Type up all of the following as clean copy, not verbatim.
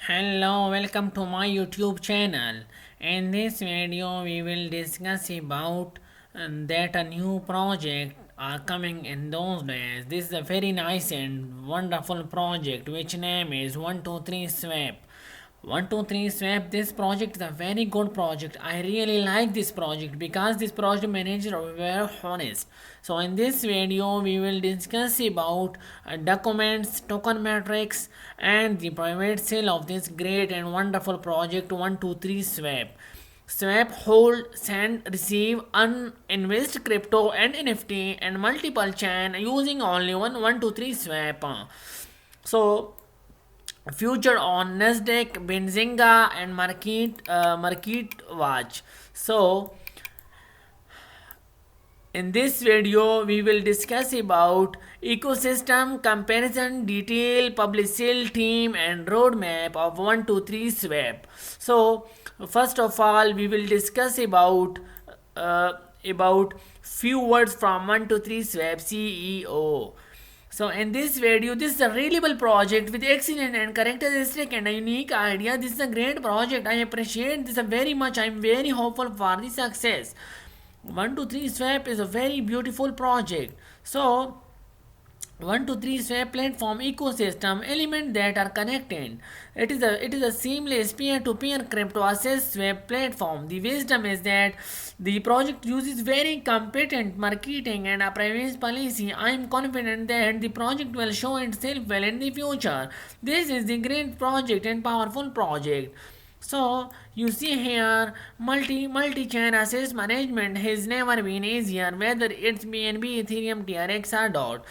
Hello, welcome to my YouTube channel. In this video, we will discuss about that a new project are coming in those days. This is a very nice and wonderful project which name is 123 Swap. 123 Swap, this project is a very good project. I really like this project because this project manager are very honest. So in this video we will discuss about documents, token metrics and the private sale of this great and wonderful project 123 Swap. Swap, hold, send, receive, earn, invest crypto and NFT and multiple chain using only 123 Swap. So future on Nasdaq, Benzinga, and Market Watch. So in this video, we will discuss about ecosystem comparison, detail, public sale team, and roadmap of 123 Swap. So first of all, we will discuss uh, about few words from 123 Swap CEO. So in this video, this is a reliable project with excellent and characteristic and a unique idea. This is a great project. I appreciate this very much. I am very hopeful for the success. 123 Swap is a very beautiful project. So 123 Swap platform ecosystem element that are connected. It is a seamless peer-to-peer crypto asset swap platform. The wisdom is that the project uses very competent marketing and a privacy policy. I am confident that the project will show itself well in the future. This is the great project and powerful project. So you see here multi-chain assets management has never been easier, whether it's BNB, Ethereum, TRX or DOT.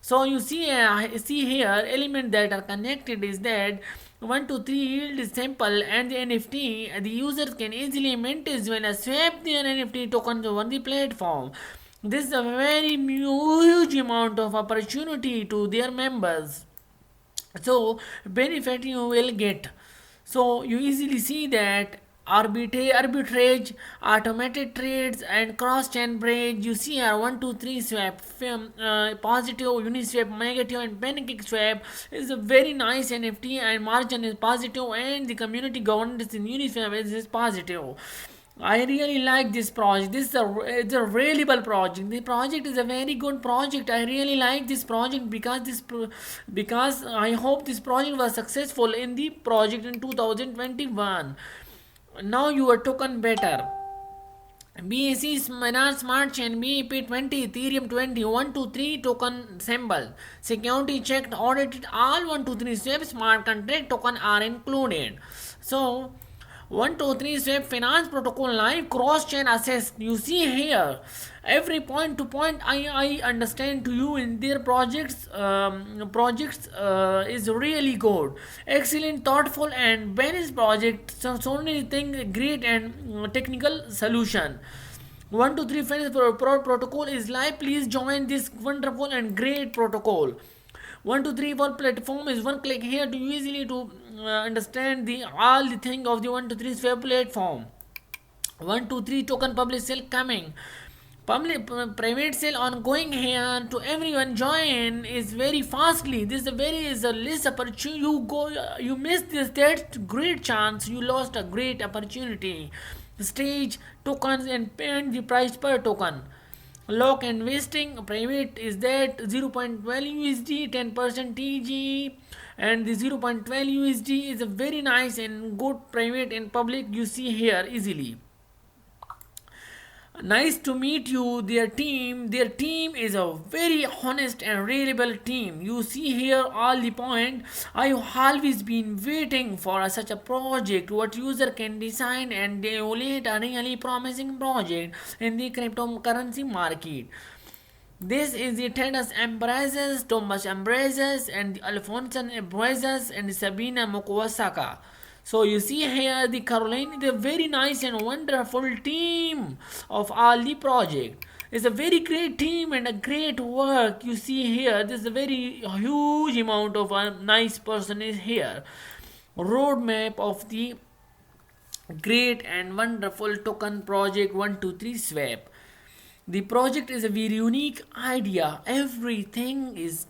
So you see here element that are connected is that 123 yield is simple and the NFT the users can easily mint as well as swap their NFT tokens over the platform. This is a very huge amount of opportunity to their members. So benefit you will get. So you easily see that arbitrage, automated trades, and cross-chain bridge. You see here 123 Swap, positive, Uniswap, negative, and Pancake Swap is a very nice NFT, and margin is positive, and the community governance in Uniswap is positive. I really like this project. It's a reliable project. The project is a very good project. I really like this project because I hope this project was successful in the project in 2021. Now you are token better. BAC Smart Chain BEP 20 Ethereum 20 123 token symbol. Security checked, audited, all 123 Swap smart contract token are included. So 123 Swap Finance Protocol Live Cross Chain Assist. You see here every point to point I understand to you in their projects is really good, excellent, thoughtful, and balanced project. So many things great and technical solution. 123 Finance Protocol is live. Please join this wonderful and great protocol. 123 for platform is one click here to easily to understand the all the thing of the 123 Swap platform. 123 token public sale coming. Public private sale ongoing here to everyone join is very fastly. This is a very is a less opportunity. You missed this that great chance. You lost a great opportunity. Stage tokens and payment the price per token. Lock investing private is that 0.12 USD 10% TG, and the 0.12 USD is a very nice and good private and public. You see here easily. Nice to meet you. Their team is a very honest and reliable team. You see here all the point. I've always been waiting for such a project what user can design and emulate a really promising project in the cryptocurrency market. This is the Tennis embraces, Thomas embraces, and Alfonso embraces, and Sabina Mokwasaka. So you see here the Caroline, the very nice and wonderful team of all the project. It's a very great team and a great work. You see here, this is a very huge amount of a nice person is here. Roadmap of the great and wonderful token project 123 Swap. The project is a very unique idea. Everything is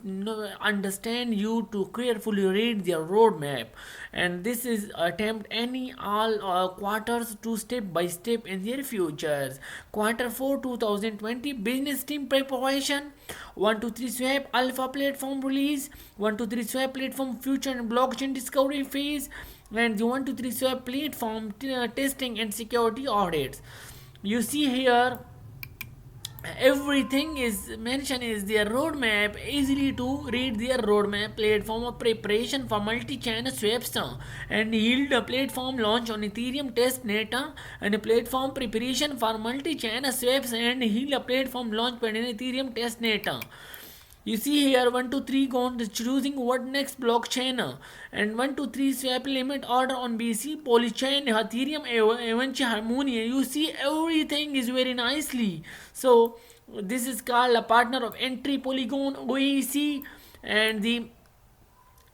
understand you to carefully read their roadmap, and this is attempt any all quarters to step by step in their futures. Quarter 4 2020 business team preparation. 123 swap alpha platform release. 123 swap platform future and blockchain discovery phase, and the 123 swap platform testing and security audits. You see here everything is mentioned is their roadmap, easily to read their roadmap. Platform of preparation for multi-channel swaps and yield a platform launch on Ethereum testnet, and a platform preparation for multi-channel swaps and yield a platform launch on Ethereum testnet. You see here 123 gone choosing what next blockchain, and 123 swap limit order on BC, Polychain, Ethereum, Avanci, Harmonia. You see everything is very nicely. So this is called a partner of entry Polygon OEC, and the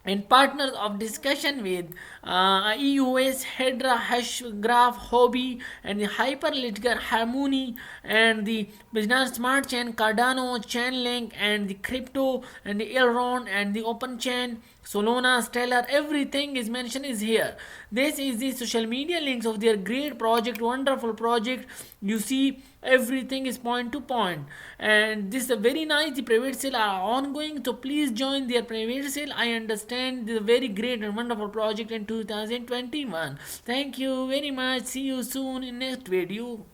and partners of discussion with EUS, Hedra, Hashgraph, Hobby, and the Hyperledger, Harmony, and the Business Smart Chain, Cardano, Chainlink, and the Crypto, and the Elrond, and the Open Chain, Solana, Stellar. Everything is mentioned is here. This is the social media links of their great project, wonderful project. You see everything is point to point, and this is a very nice. The private sale are ongoing, so please join their private sale. I understand this is a very great and wonderful project in 2021. Thank you very much. See you soon in next video.